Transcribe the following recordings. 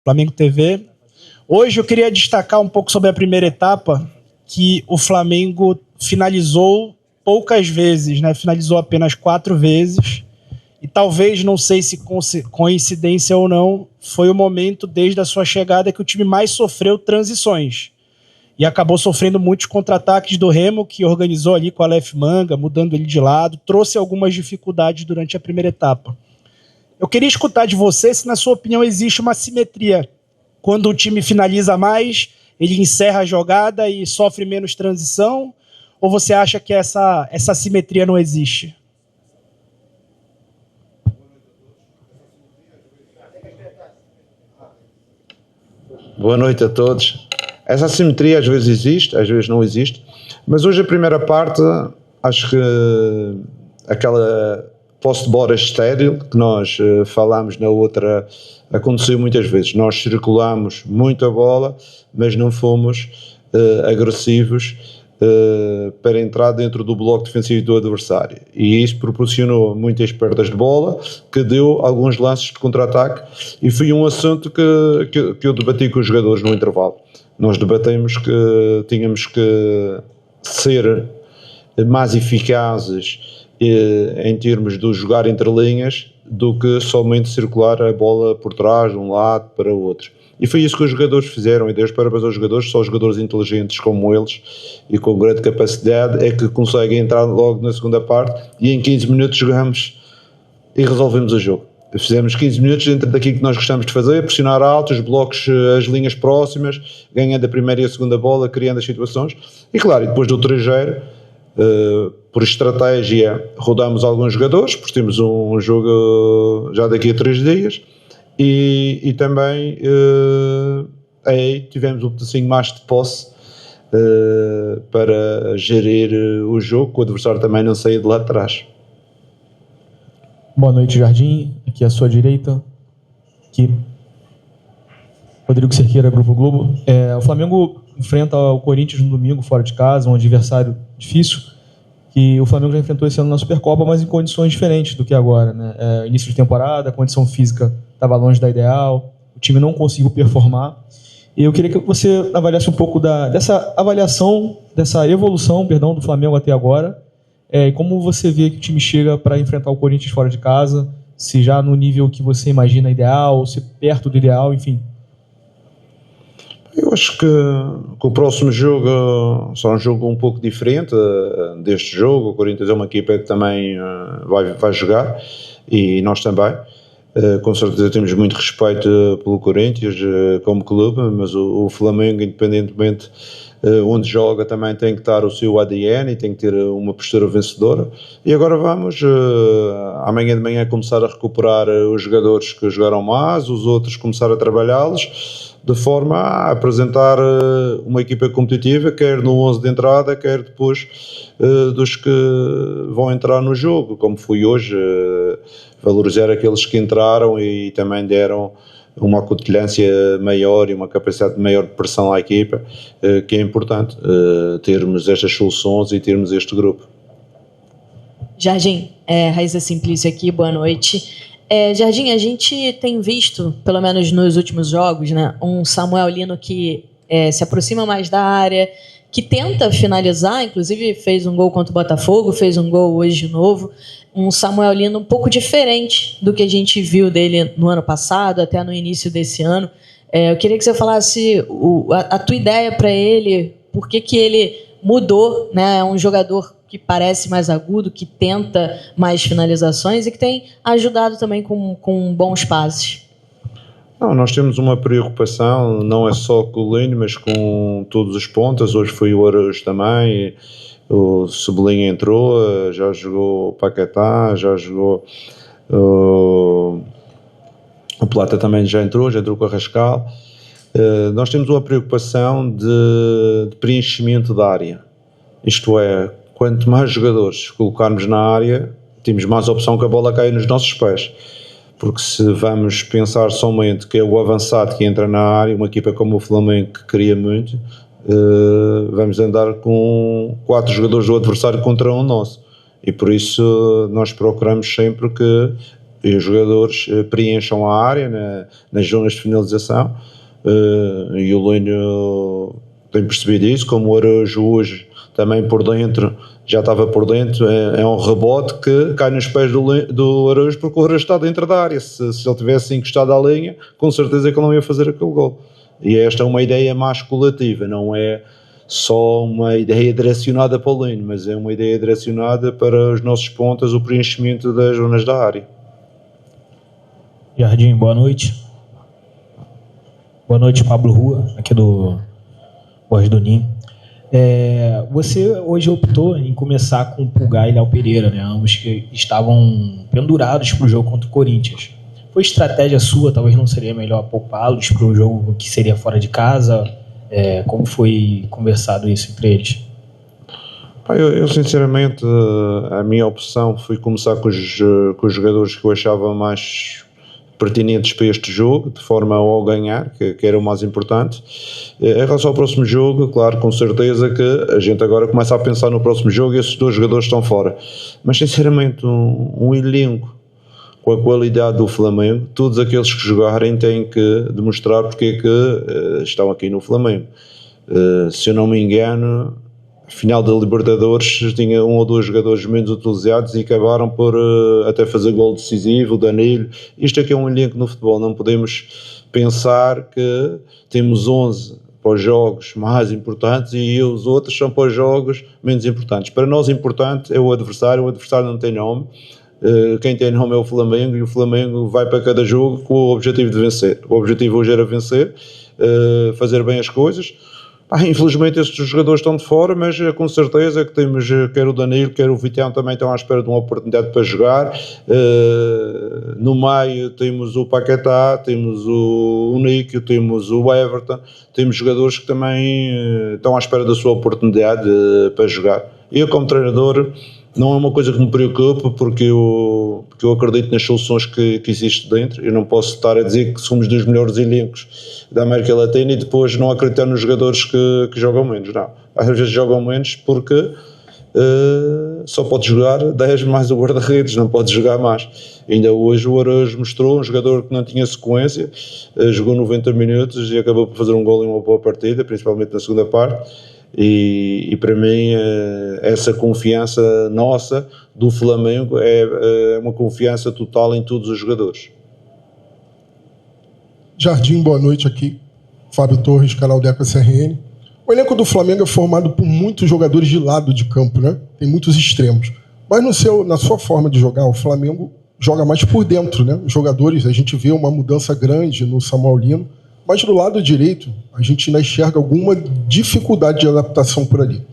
Flamengo TV. Hoje eu queria destacar um pouco sobre a primeira etapa, que o Flamengo finalizou poucas vezes, né? Finalizou apenas 4 vezes. E talvez, não sei se coincidência ou não, foi o momento desde a sua chegada que o time mais sofreu transições. E acabou sofrendo muitos contra-ataques do Remo, que organizou ali com o Aleph Manga, mudando ele de lado, trouxe algumas dificuldades durante a primeira etapa. Eu queria escutar de você se, na sua opinião, existe uma simetria. Quando o time finaliza mais, ele encerra a jogada e sofre menos transição, ou você acha que essa simetria não existe? Boa noite a todos. Essa assimetria às vezes existe, às vezes não existe, mas hoje a primeira parte, acho que aquela posse de bola estéril que nós falámos na outra, aconteceu muitas vezes. Nós circulamos muito a bola, mas não fomos agressivos para entrar dentro do bloco defensivo do adversário, e isso proporcionou muitas perdas de bola, que deu alguns lances de contra-ataque, e foi um assunto que eu debati com os jogadores no intervalo. Nós debatemos que tínhamos que ser mais eficazes em termos de jogar entre linhas do que somente circular a bola por trás de um lado para o outro. E foi isso que os jogadores fizeram, e Deus parabéns aos jogadores, só jogadores inteligentes como eles e com grande capacidade é que conseguem entrar logo na segunda parte, e em 15 minutos jogamos e resolvemos o jogo. Fizemos 15 minutos dentro daquilo que nós gostamos de fazer, pressionar alto, os blocos, as linhas próximas, ganhando a primeira e a segunda bola, criando as situações, e claro, e depois do 3-0, por estratégia rodámos alguns jogadores, porque temos um jogo já daqui a 3 dias, e também aí tivemos um pedacinho mais de posse para gerir o jogo, que o adversário também não saia de lá de trás. Boa noite, Jardim. Aqui à sua direita. Aqui, Rodrigo Cerqueira, Grupo Globo. O Flamengo enfrenta o Corinthians no domingo, fora de casa, um adversário difícil, que o Flamengo já enfrentou esse ano na Supercopa, mas em condições diferentes do que agora, né? Início de temporada, a condição física estava longe da ideal, o time não conseguiu performar. E eu queria que você avaliasse um pouco dessa avaliação, dessa evolução, do Flamengo até agora, e como você vê que o time chega para enfrentar o Corinthians fora de casa, se já no nível que você imagina ideal, se perto do ideal, enfim. Eu acho que o próximo jogo será um jogo um pouco diferente deste jogo. O Corinthians é uma equipa que também vai jogar, e nós também. Com certeza temos muito respeito pelo Corinthians como clube, mas o Flamengo, independentemente onde joga, também tem que estar o seu ADN e tem que ter uma postura vencedora. E agora vamos amanhã de manhã começar a recuperar os jogadores que jogaram mais, os outros começar a trabalhá-los, de forma a apresentar uma equipa competitiva, quer no 11 de entrada, quer depois dos que vão entrar no jogo, como foi hoje, valorizar aqueles que entraram e também deram uma acutilância maior e uma capacidade maior de pressão à equipa, que é importante termos estas soluções e termos este grupo. Jardim, Raíza Simplício aqui, boa noite. Jardim, a gente tem visto, pelo menos nos últimos jogos, né, um Samuel Lino que se aproxima mais da área, que tenta finalizar, inclusive fez um gol contra o Botafogo, fez um gol hoje de novo. Um Samuel Lino um pouco diferente do que a gente viu dele no ano passado, até no início desse ano. Eu queria que você falasse a tua ideia para ele, por que ele mudou, né? É um jogador que parece mais agudo, que tenta mais finalizações e que tem ajudado também com bons passes. Não, nós temos uma preocupação, não é só com o Lino, mas com todos os pontas. Hoje foi o Araújo também, o Cebolinha entrou, já jogou o Paquetá, já jogou o Plata também já entrou com o Arrascal. Nós temos uma preocupação de preenchimento da área, isto é, quanto mais jogadores colocarmos na área, temos mais opção que a bola caia nos nossos pés, porque se vamos pensar somente que é o avançado que entra na área, uma equipa como o Flamengo que cria muito, vamos andar com 4 jogadores do adversário contra um nosso, e por isso nós procuramos sempre que e os jogadores preencham a área nas zonas de finalização, e o Linho tem percebido isso, como o Araújo hoje também por dentro, já estava por dentro, é um rebote que cai nos pés do Araújo, porque o Araújo está dentro da área. Se ele tivesse encostado à linha, com certeza que ele não ia fazer aquele gol. E esta é uma ideia mais coletiva, não é só uma ideia direcionada para o Linho, mas é uma ideia direcionada para os nossos pontas, o preenchimento das zonas da área. Jardim, boa noite. Boa noite, Pablo Rua, aqui do Voz do Ninho. Você hoje optou em começar com o Pulgar e Léo Pereira, né? Ambos que estavam pendurados para o jogo contra o Corinthians. Foi estratégia sua? Talvez não seria melhor poupá-los para o jogo que seria fora de casa? Como foi conversado isso entre eles? Eu sinceramente, a minha opção foi começar com os jogadores que eu achava mais pertinentes para este jogo, de forma a ganhar, que era o mais importante. Em relação ao próximo jogo, claro, com certeza que a gente agora começa a pensar no próximo jogo e esses dois jogadores estão fora. Mas sinceramente, um elenco com a qualidade do Flamengo, todos aqueles que jogarem têm que demonstrar porque é que estão aqui no Flamengo. Se eu não me engano, final da Libertadores tinha um ou dois jogadores menos utilizados e acabaram por até fazer gol decisivo, o Danilo. Isto aqui é um elenco no futebol, não podemos pensar que temos 11 para os jogos mais importantes e os outros são para os jogos menos importantes. Para nós importante é o adversário não tem nome, quem tem nome é o Flamengo e o Flamengo vai para cada jogo com o objetivo de vencer. O objetivo hoje era vencer, fazer bem as coisas. Infelizmente estes jogadores estão de fora, mas com certeza que temos, quer o Danilo, quer o Vitão também estão à espera de uma oportunidade para jogar. No meio temos o Paquetá, temos o Níquel, temos o Everton, temos jogadores que também estão à espera da sua oportunidade para jogar. Eu como treinador não é uma coisa que me preocupa, porque eu acredito nas soluções que existem dentro. Eu não posso estar a dizer que somos dos melhores elencos da América Latina e depois não acreditar nos jogadores que jogam menos. Não, às vezes jogam menos porque só pode jogar 10 mais o guarda-redes, não pode jogar mais. Ainda hoje o Araújo mostrou um jogador que não tinha sequência, jogou 90 minutos e acabou por fazer um gol em uma boa partida, principalmente na segunda parte. E para mim essa confiança nossa do Flamengo é uma confiança total em todos os jogadores. Jardim, boa noite aqui. Fábio Torres, canal Deca CRN. O elenco do Flamengo é formado por muitos jogadores de lado de campo, né? Tem muitos extremos. Mas na sua forma de jogar, o Flamengo joga mais por dentro, né? Os jogadores, a gente vê uma mudança grande no Samuel Lino, mas do lado direito, a gente ainda enxerga alguma dificuldade de adaptação por ali.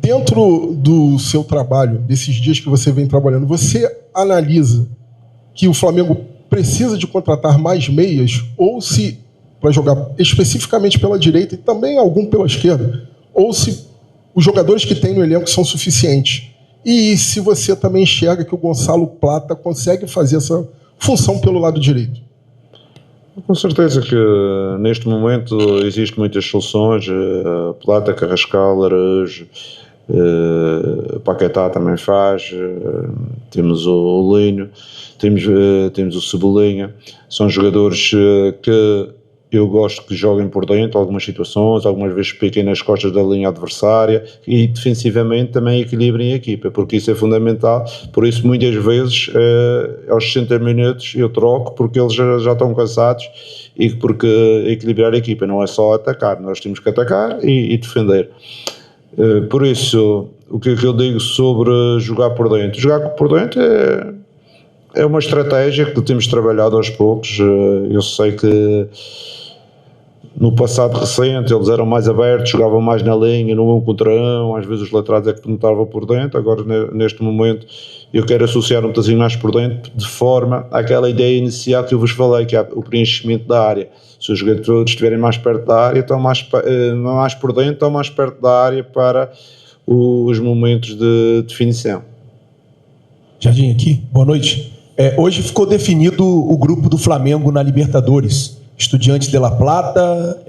Dentro do seu trabalho, desses dias que você vem trabalhando, você analisa que o Flamengo precisa de contratar mais meias, ou se, para jogar especificamente pela direita e também algum pela esquerda, ou se os jogadores que tem no elenco são suficientes. E se você também enxerga que o Gonçalo Plata consegue fazer essa função pelo lado direito. Com certeza que neste momento existem muitas soluções, Plata, Carrascal, Araújo, Paquetá também faz, temos o Linho, temos o Cebolinha, são jogadores que eu gosto que joguem por dentro, algumas situações, algumas vezes piquem nas costas da linha adversária e defensivamente também equilibrem a equipa, porque isso é fundamental. Por isso muitas vezes aos 60 minutos eu troco, porque eles já estão cansados, e porque equilibrar a equipa não é só atacar, nós temos que atacar e defender. Por isso, o que eu digo sobre jogar por dentro? Jogar por dentro é uma estratégia que temos trabalhado aos poucos. Eu sei que no passado recente eles eram mais abertos, jogavam mais na linha, no 1 contra 1, às vezes os laterais é que penetravam por dentro. Agora neste momento eu quero associar um bocadinho mais por dentro, de forma àquela ideia inicial que eu vos falei, que é o preenchimento da área. Se os jogadores estiverem mais perto da área, estão mais por dentro, estão mais perto da área para os momentos de definição. Jardim aqui, boa noite. Hoje ficou definido o grupo do Flamengo na Libertadores. Estudiantes de La Plata,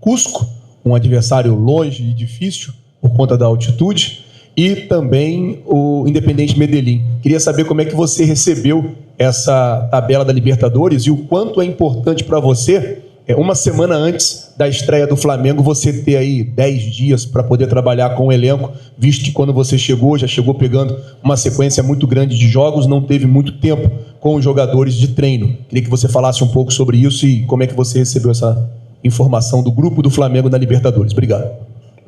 Cusco, um adversário longe e difícil por conta da altitude, e também o Independiente Medellín. Queria saber como é que você recebeu essa tabela da Libertadores e o quanto é importante para você, uma semana antes da estreia do Flamengo, você ter aí 10 dias para poder trabalhar com o elenco, visto que quando você chegou, já chegou pegando uma sequência muito grande de jogos, não teve muito tempo com os jogadores de treino. Queria que você falasse um pouco sobre isso e como é que você recebeu essa informação do grupo do Flamengo na Libertadores. Obrigado.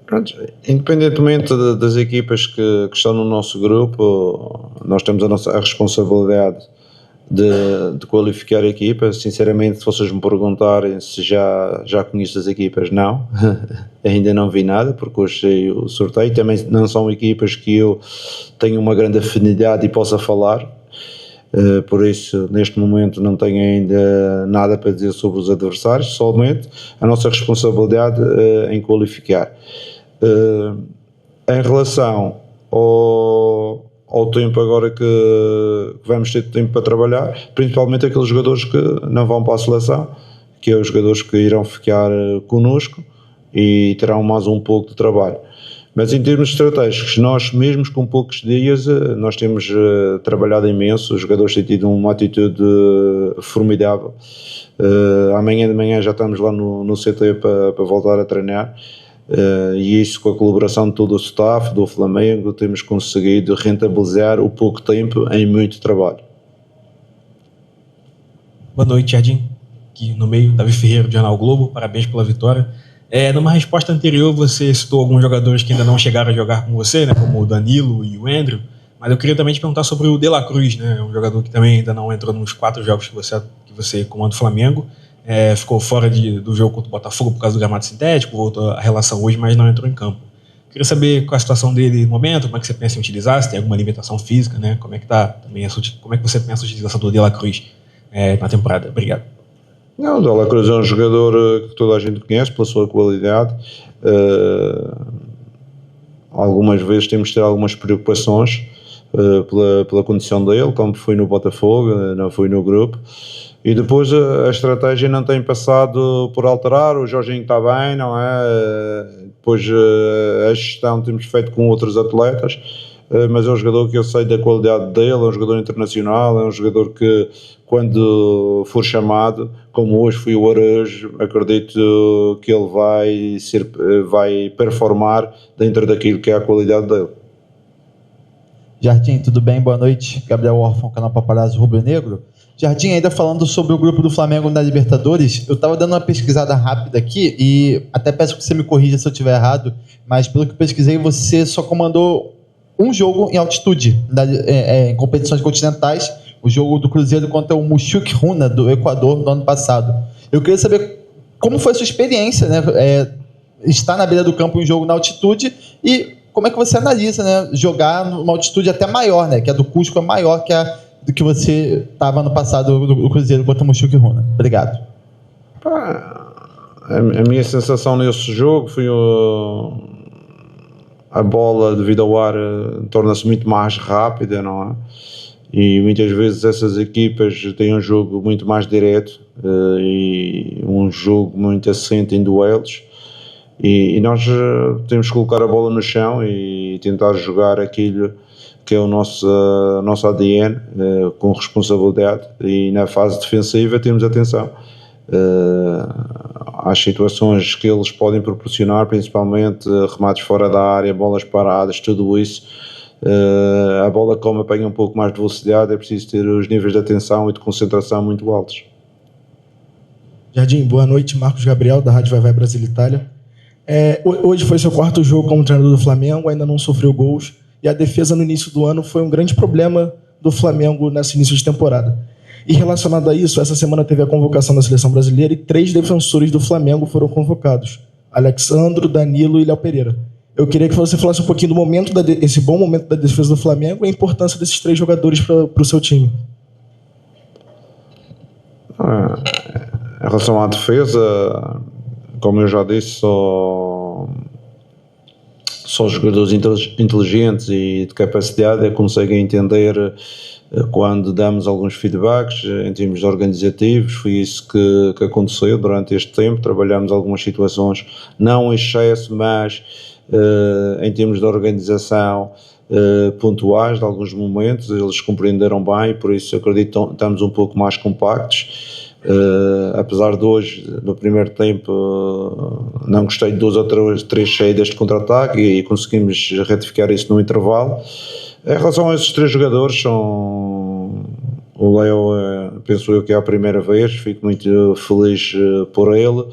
Pronto, independentemente das equipas que estão no nosso grupo, nós temos a responsabilidade de qualificar a equipa. Sinceramente, se vocês me perguntarem se já conheço as equipas, não. Ainda não vi nada, porque hoje sei o sorteio. Também não são equipas que eu tenho uma grande afinidade e possa falar. Por isso, neste momento, não tenho ainda nada para dizer sobre os adversários, somente a nossa responsabilidade em qualificar. Em relação ao tempo agora que vamos ter tempo para trabalhar, principalmente aqueles jogadores que não vão para a seleção, que é os jogadores que irão ficar connosco e terão mais um pouco de trabalho. Mas em termos estratégicos, nós mesmo com poucos dias, nós temos trabalhado imenso, os jogadores têm tido uma atitude formidável. Amanhã de manhã já estamos lá no CT para voltar a treinar. E isso, com a colaboração de todo o staff do Flamengo, temos conseguido rentabilizar o pouco tempo em muito trabalho. Boa noite, Jardim. Aqui no meio, Davi Ferreira, do Jornal Globo. Parabéns pela vitória. Numa resposta anterior, você citou alguns jogadores que ainda não chegaram a jogar com você, né, como o Danilo e o Andrew, mas eu queria também te perguntar sobre o De La Cruz, né, um jogador que também ainda não entrou nos 4 jogos que você comanda o Flamengo. Ficou fora do jogo contra o Botafogo por causa do gramado sintético, voltou à relação hoje, mas não entrou em campo. Queria saber qual a situação dele no momento, como é que você pensa em utilizar, se tem alguma limitação física, né? Como é que você pensa a utilização do De La Cruz na temporada? Obrigado. Não, o De La Cruz é um jogador que toda a gente conhece pela sua qualidade. Algumas vezes temos de ter algumas preocupações pela condição dele, como foi no Botafogo, não foi no grupo. E depois a estratégia não tem passado por alterar, o Jorginho está bem, não é? Depois a gestão temos feito com outros atletas, mas é um jogador que eu sei da qualidade dele, é um jogador internacional, é um jogador que quando for chamado, como hoje foi o Araújo, acredito que ele vai performar dentro daquilo que é a qualidade dele. Jardim, tudo bem? Boa noite. Gabriel Orfão, canal Paparazzo Rubro Negro. Jardim, ainda falando sobre o grupo do Flamengo na Libertadores, eu estava dando uma pesquisada rápida aqui e até peço que você me corrija se eu estiver errado, mas pelo que eu pesquisei, você só comandou um jogo em altitude, em competições continentais, o jogo do Cruzeiro contra o Mushuc Runa, do Equador, no ano passado. Eu queria saber como foi a sua experiência, né? Estar na beira do campo em um jogo na altitude e como é que você analisa, né? Jogar numa altitude até maior, né? Que a do Cusco é maior que a do que você estava no passado do Cruzeiro contra o Mushuc Runa. Obrigado. A minha sensação nesse jogo foi a bola devido ao ar torna-se muito mais rápida, não é? E muitas vezes essas equipas têm um jogo muito mais direto e um jogo muito assente em duelos e nós temos que colocar a bola no chão e tentar jogar aquilo que é o nosso ADN, com responsabilidade, e na fase defensiva temos atenção às situações que eles podem proporcionar, principalmente remates fora da área, bolas paradas, tudo isso. A bola, como apanha um pouco mais de velocidade, é preciso ter os níveis de atenção e de concentração muito altos. Jardim, boa noite. Marcos Gabriel, da Rádio Vai Brasil Itália. Hoje foi seu 4º jogo como treinador do Flamengo, ainda não sofreu gols. E a defesa no início do ano foi um grande problema do Flamengo nesse início de temporada. E relacionado a isso, essa semana teve a convocação da Seleção Brasileira e 3 defensores do Flamengo foram convocados: Alexandro, Danilo e Léo Pereira. Eu queria que você falasse um pouquinho do momento esse bom momento da defesa do Flamengo e a importância desses 3 jogadores para o seu time. Em relação à defesa, como eu já disse, só jogadores inteligentes e de capacidade conseguem entender quando damos alguns feedbacks em termos organizativos. Foi isso que aconteceu durante este tempo. Trabalhamos algumas situações, não em excesso, mas em termos de organização pontuais de alguns momentos, eles compreenderam bem, por isso acredito que estamos um pouco mais compactos. Apesar de hoje, no primeiro tempo, não gostei de 2 ou 3 saídas de contra-ataque e conseguimos retificar isso no intervalo. Em relação a esses 3 jogadores, o Leo, penso eu que é a primeira vez, fico muito feliz por ele,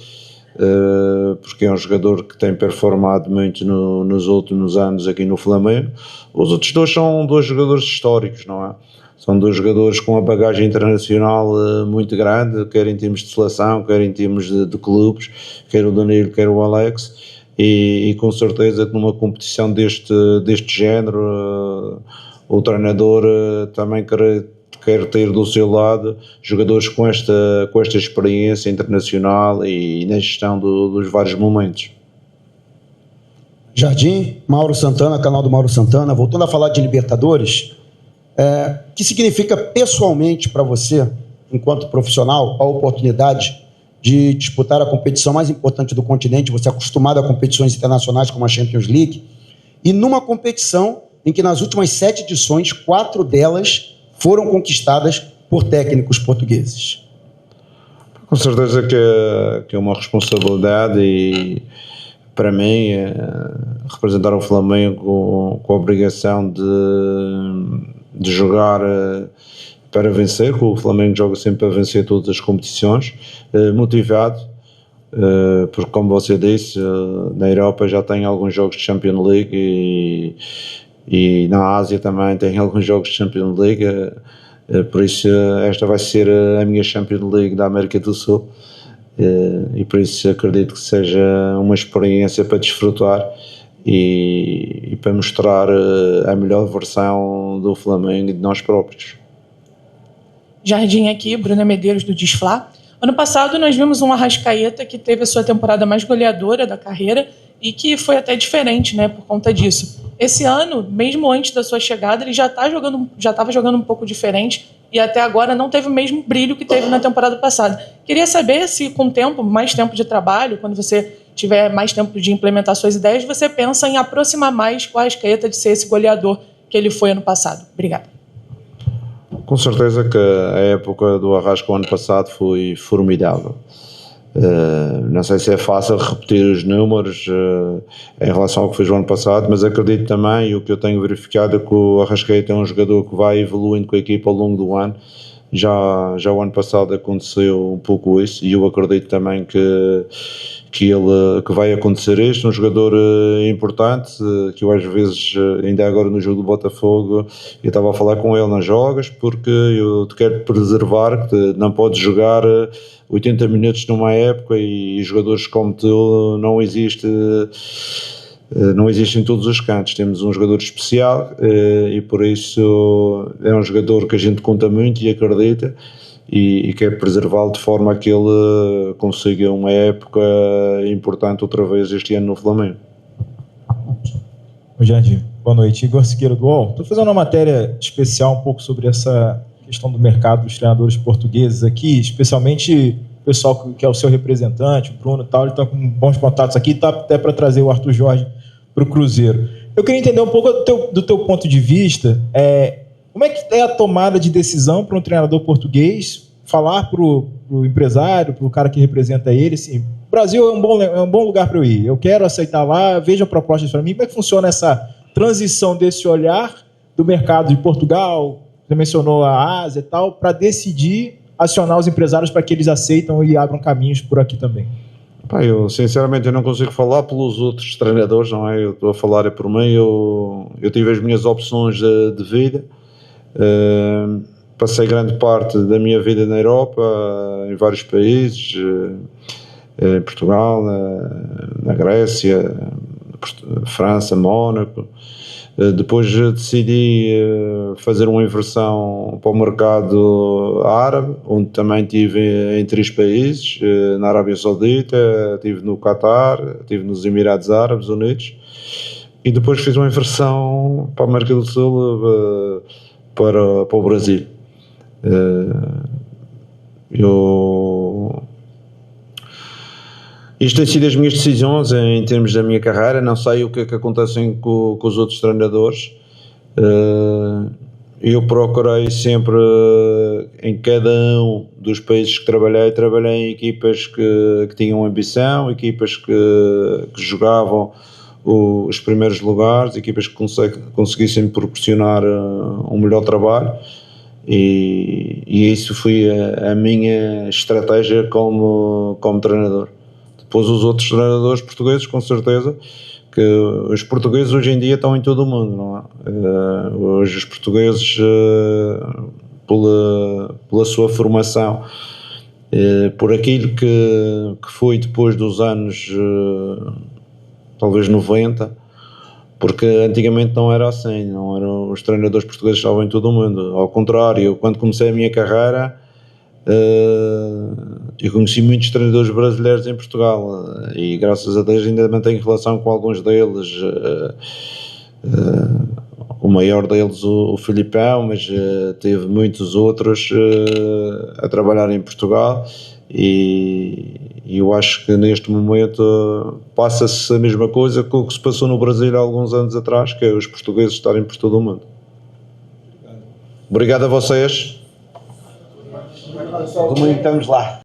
porque é um jogador que tem performado muito nos últimos anos aqui no Flamengo. Os outros 2 são 2 jogadores históricos, não é? São 2 jogadores com uma bagagem internacional muito grande, quer em termos de seleção, quer em termos de clubes, quer o Danilo, quer o Alex, e com certeza que numa competição deste género, o treinador também quer ter do seu lado jogadores com esta experiência internacional e na gestão dos vários momentos. Jardim, Mauro Santana, canal do Mauro Santana. Voltando a falar de Libertadores, o que significa pessoalmente para você, enquanto profissional, a oportunidade de disputar a competição mais importante do continente, você é acostumado a competições internacionais como a Champions League, e numa competição em que nas últimas 7 edições, 4 delas foram conquistadas por técnicos portugueses? Com certeza que é uma responsabilidade e, para mim, representar o Flamengo com a obrigação de jogar para vencer, que o Flamengo joga sempre para vencer todas as competições, motivado, porque, como você disse, na Europa já tem alguns jogos de Champions League e na Ásia também tem alguns jogos de Champions League, por isso esta vai ser a minha Champions League da América do Sul, e por isso acredito que seja uma experiência para desfrutar e para mostrar a melhor versão do Flamengo e de nós próprios. Jardim aqui, Bruna Medeiros do Desflá. Ano passado nós vimos um Arrascaeta que teve a sua temporada mais goleadora da carreira e que foi até diferente, né, por conta disso. Esse ano, mesmo antes da sua chegada, ele já estava jogando um pouco diferente e até agora não teve o mesmo brilho que teve na temporada passada. Queria saber se, com mais tempo de trabalho, quando você tiver mais tempo de implementar suas ideias, você pensa em aproximar mais o Arrascaeta de ser esse goleador que ele foi ano passado. Obrigada. Com certeza que a época do Arrasca o ano passado foi formidável. Não sei se é fácil repetir os números em relação ao que fez o ano passado, mas acredito também, e o que eu tenho verificado é que o Arrascaeta é um jogador que vai evoluindo com a equipa ao longo do ano. Já o ano passado aconteceu um pouco isso, e eu acredito também que vai acontecer isto. Um jogador importante, que eu às vezes, ainda agora no jogo do Botafogo, eu estava a falar com ele nas jogas, porque eu te quero preservar, que não podes jogar 80 minutos numa época e jogadores como tu não existe em todos os cantos. Temos um jogador especial e por isso é um jogador que a gente conta muito e acredita e quer preservá-lo de forma a que ele consiga uma época importante outra vez este ano no Flamengo. Oi, Jardim. Boa noite. Igor Siqueira do UOL. Estou fazendo uma matéria especial um pouco sobre essa questão do mercado dos treinadores portugueses aqui, especialmente o pessoal que é o seu representante, o Bruno e tal, ele está com bons contatos aqui, está até para trazer o Arthur Jorge para o Cruzeiro. Eu queria entender um pouco do teu ponto de vista, como é que é a tomada de decisão para um treinador português falar para o empresário, para o cara que representa ele, assim, o Brasil é um bom lugar para eu ir, eu quero aceitar lá, veja propostas para mim. Como é que funciona essa transição desse olhar do mercado de Portugal, você mencionou a Ásia e tal, para decidir acionar os empresários para que eles aceitam e abram caminhos por aqui também? Eu sinceramente não consigo falar pelos outros treinadores, não é? Eu estou a falar por mim. Eu tive as minhas opções de vida, passei grande parte da minha vida na Europa, em vários países, em Portugal, na Grécia, França, Mónaco. Depois decidi fazer uma inversão para o mercado árabe, onde também estive em 3 países, na Arábia Saudita, estive no Qatar, estive nos Emirados Árabes Unidos, e depois fiz uma inversão para a América do Sul, para o Brasil. Isto tem sido as minhas decisões em termos da minha carreira. Não sei o que é que acontece com os outros treinadores. Eu procurei sempre, em cada um dos países que trabalhei em equipas que tinham ambição, equipas que jogavam os primeiros lugares, equipas que conseguissem proporcionar um melhor trabalho, e isso foi a minha estratégia como treinador. Depois os outros treinadores portugueses, com certeza, que os portugueses hoje em dia estão em todo o mundo, não é? Hoje os portugueses, pela sua formação, por aquilo que foi depois dos anos talvez 90, porque antigamente não era assim, não eram os treinadores portugueses que estavam em todo o mundo. Ao contrário, eu, quando comecei a minha carreira, eu conheci muitos treinadores brasileiros em Portugal, e graças a Deus ainda mantenho relação com alguns deles. O maior deles, o Filipão, mas teve muitos outros a trabalhar em Portugal, e eu acho que neste momento passa-se a mesma coisa que o que se passou no Brasil há alguns anos atrás, que é os portugueses estarem por todo o mundo. Obrigado a vocês. Domingo estamos lá.